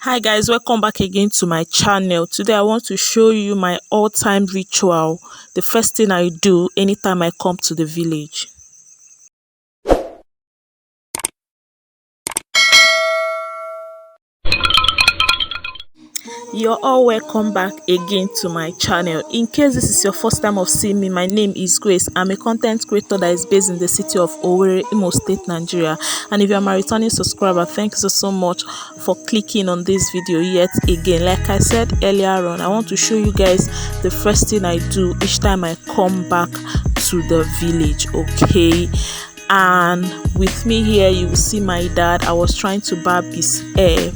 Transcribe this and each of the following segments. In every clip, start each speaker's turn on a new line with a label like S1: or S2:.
S1: Hi guys, welcome back again to my channel. Today I want to show you my all-time ritual, the first thing I do anytime I come to the village. You're all welcome back again to my channel. In case this is your first time of seeing me, my name is Grace. I'm a content creator that is based in the city of Owerri, Imo State, Nigeria. And if you're my returning subscriber, thank you so much for clicking on this video yet again. Like I said earlier on, I want to show you guys the first thing I do each time I come back to the village, okay? And with me here, you will see my dad. I was trying to barb his hair.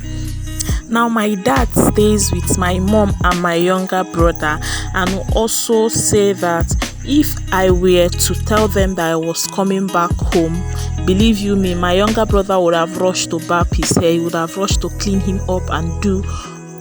S1: Now my dad stays with my mom and my younger brother, and will also say that if I were to tell them that I was coming back home, believe you me, my younger brother would have rushed to barb his hair. He would have rushed to clean him up and do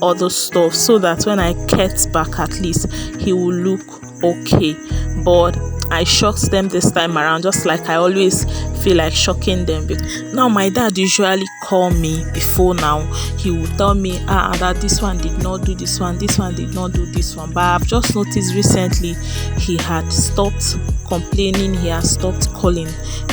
S1: other stuff so that when I get back, at least he will look okay. But I shocked them this time around, just like I always feel like shocking them. Now my dad usually call me before now. He would tell me that this one did not do this one did not do this one. But I've just noticed recently he had stopped complaining, he has stopped calling.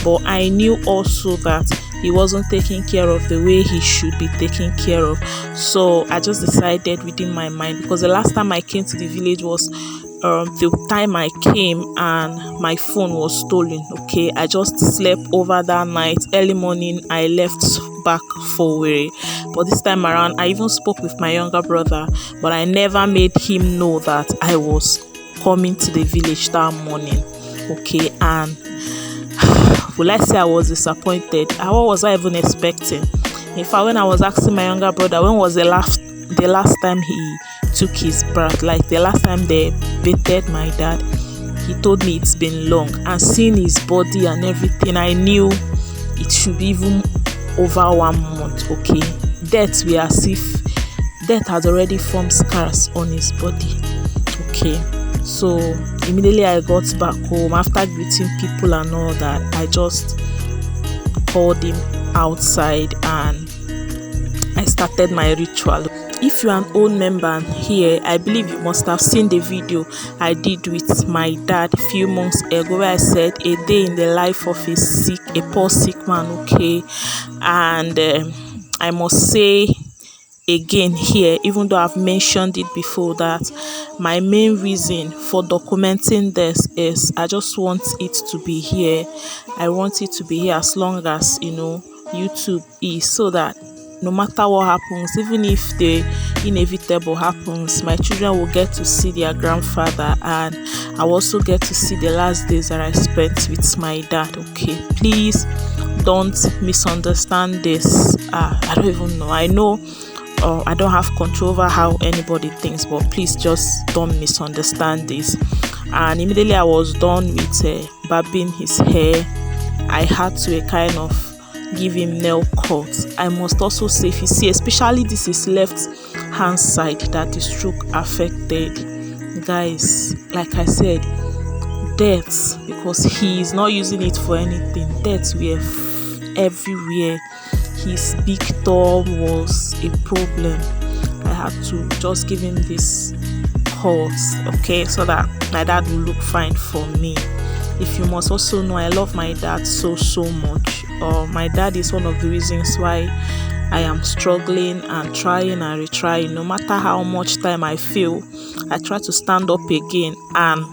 S1: But I knew also that he wasn't taking care of the way he should be taken care of. So I just decided within my mind, because the last time I came to the village was the time I came and my phone was stolen. Okay, I just slept over that night. Early morning I left back for Owerri. But this time around I even spoke with my younger brother, but I never made him know that I was coming to the village that morning. Okay, and will I say I was disappointed? What was I even expecting? In fact, when I was asking my younger brother when was the last time he took his bath, like the last time they bathed my dad, he told me it's been long. And seeing his body and everything, I knew it should be even over 1 month. Okay, death had already formed scars on his body. Okay, so immediately I got back home after greeting people and all that. I just called him outside and I started my ritual. If you're an old member here, I believe you must have seen the video I did with my dad a few months ago, where I said a day in the life of a poor sick man. Okay, and I must say again here, even though I've mentioned it before, that my main reason for documenting this is I just want it to be here. I want it to be here as long as YouTube is, so that no matter what happens, even if the inevitable happens, my children will get to see their grandfather, and I will also get to see the last days that I spent with my dad. Okay, please don't misunderstand this. I don't even know. I know I don't have control over how anybody thinks, but please just don't misunderstand this. And immediately I was done with barbing his hair, I had to kind of give him nail cuts. I must also say, if you see, especially this is left hand side that the stroke affected, guys, like I said, deaths, because he is not using it for anything, deaths were everywhere. His big thumb was a problem. I had to just give him this cuts, okay, so that my dad will look fine for me. If you must also know, I love my dad so much. My dad is one of the reasons why I am struggling and trying and retrying. No matter how much time I feel, I try to stand up again and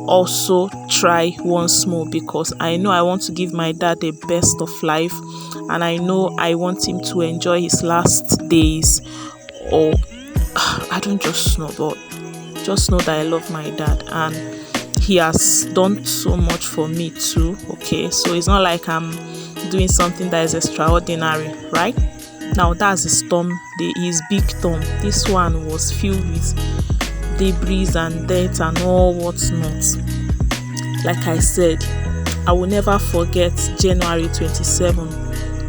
S1: also try once more, because I know I want to give my dad the best of life, and I know I want him to enjoy his last days. Or I don't just know, but just know that I love my dad, and he has done so much for me too. Okay, so it's not like I'm doing something that is extraordinary, right? Now that's his thumb, his big thumb. This one was filled with debris and dirt and all what's not. Like I said, I will never forget January 27,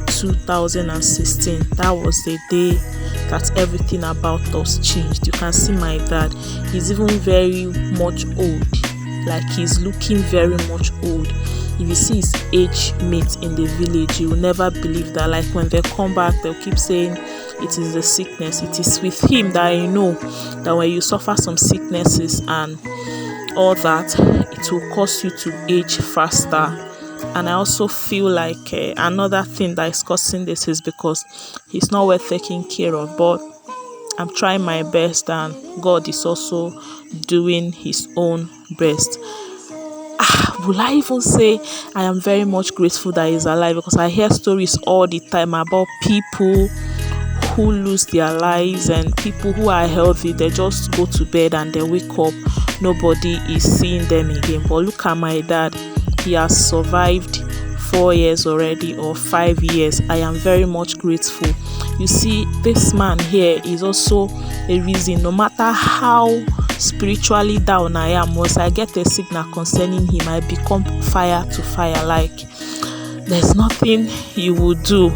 S1: 2016. That was the day that everything about us changed. You can see my dad, he's even very much old. Like, he's looking very much old. if you see his age mate in the village, you will never believe that. Like when they come back, they'll keep saying it is the sickness. It is with him that I know that when you suffer some sicknesses and all that, it will cause you to age faster. And I also feel like another thing that is causing this is because he's not worth taking care of. But I'm trying my best, and God is also doing his own best. Will I even say I am very much grateful that he's alive? Because I hear stories all the time about people who lose their lives and people who are healthy. They just go to bed and they wake up, nobody is seeing them again. But look at my dad, he has survived 4 years already, or 5 years. I am very much grateful. You see, this man here is also a reason. No matter how spiritually down I am, once I get a signal concerning him, I become fire to fire. Like there's nothing you will do.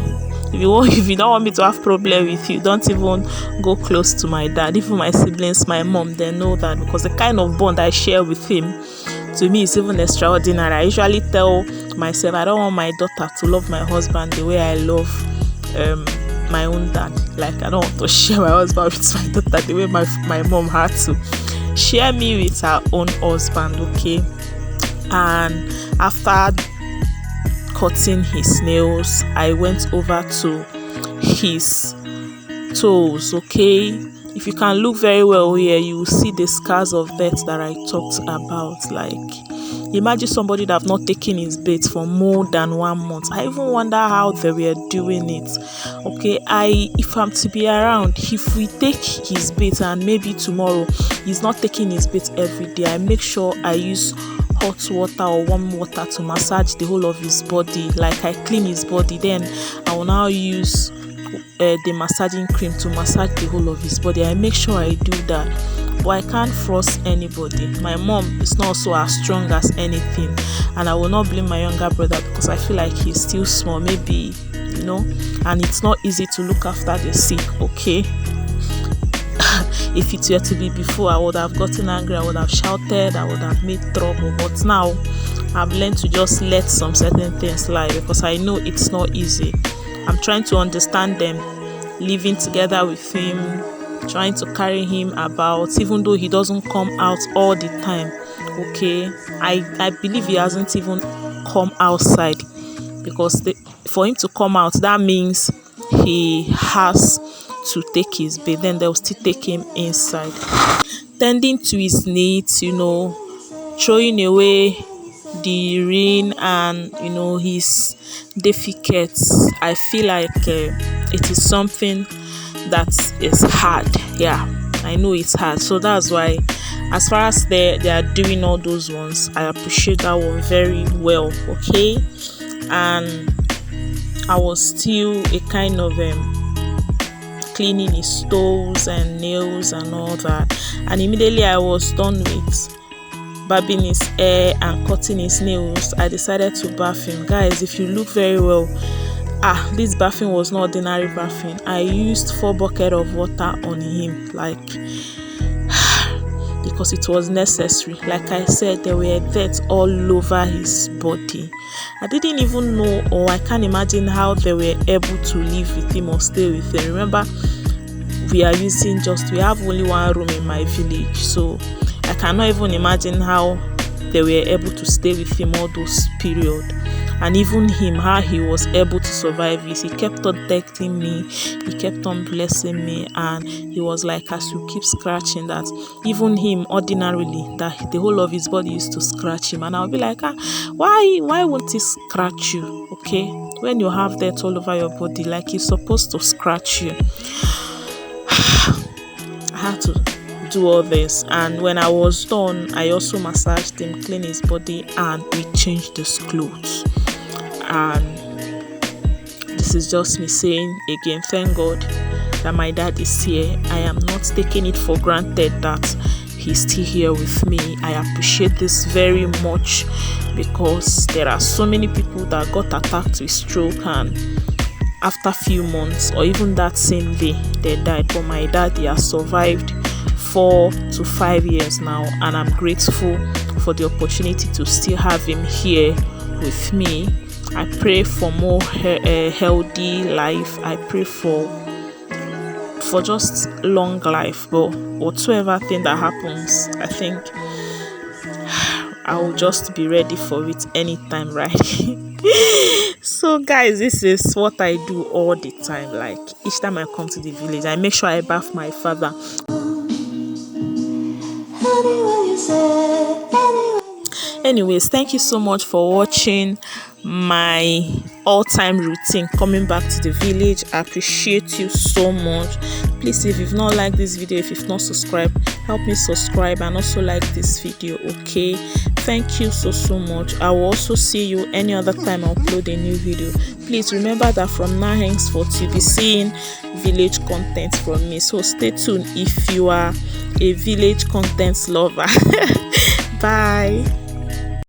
S1: If you don't want me to have problem with you, don't even go close to my dad. Even my siblings, my mom, they know that, because the kind of bond I share with him, to me, is even extraordinary. I usually tell myself I don't want my daughter to love my husband the way I love my own dad. Like I don't want to share my husband with my daughter the way my mom had to share me with her own husband. Okay. And after cutting his nails, I went over to his toes. Okay, if you can look very well here, you will see the scars of death that I talked about. Like imagine somebody that have not taken his bath for more than 1 month. I even wonder how they were doing it. Okay, if I'm to be around, if we take his bath and maybe tomorrow he's not taking his bath every day, I make sure I use hot water or warm water to massage the whole of his body. Like I clean his body, then I will now use the massaging cream to massage the whole of his body. I make sure I do that. But I can't force anybody. My mom is not so as strong as anything, and I will not blame my younger brother because I feel like he's still small, maybe, and it's not easy to look after the sick. Okay. If it were to be before, I would have gotten angry, I would have shouted, I would have made trouble. But now I've learned to just let some certain things lie, because I know it's not easy. I'm trying to understand them, living together with him, trying to carry him about, even though he doesn't come out all the time. Okay, I believe he hasn't even come outside, because for him to come out, that means he has to take his bath. Then they'll still take him inside, tending to his needs, throwing away the urine and his defecates. I feel like it is something that is hard. Yeah, I know it's hard. So that's why, as far as they are doing all those ones, I appreciate that one very well. Okay, and I was still a kind of cleaning his toes and nails and all that, and immediately I was done with barbing his hair and cutting his nails, I decided to bath him. Guys, if you look very well, this bathing was not ordinary bathing. I used 4 buckets of water on him, like because it was necessary. Like I said, there were dirt all over his body. I didn't even know, or I can't imagine how they were able to live with him or stay with him. Remember, we have only 1 room in my village, so I cannot even imagine how they were able to stay with him all those period. And even him, how he was able to survive it. He kept on texting me, he kept on blessing me, and he was like, as you keep scratching that, even him ordinarily, that the whole of his body used to scratch him. And I'll be like, why won't he scratch you? Okay, when you have that all over your body, like he's supposed to scratch you. I had to do all this, and when I was done, I also massaged him, cleaned his body, and we changed his clothes. And this is just me saying again, thank God that my dad is here. I am not taking it for granted that he's still here with me. I appreciate this very much, because there are so many people that got attacked with stroke, and after a few months or even that same day they died. But my dad, he has survived 4 to 5 years now, and I'm grateful for the opportunity to still have him here with me. I pray for more healthy life. I pray for just long life. But whatsoever thing that happens, I think I'll just be ready for it anytime, right? So guys, this is what I do all the time. Like each time I come to the village, I make sure I bath my father. Anyways, thank you so much for watching my all-time routine coming back to the village. I appreciate you so much. Please, if you've not liked this video, if you've not subscribed, help me subscribe and also like this video. Okay, thank you so much. I will also see you any other time I upload a new video. Please remember that from now henceforth you'll be seeing village content from me, so stay tuned if you are a village content lover. Bye.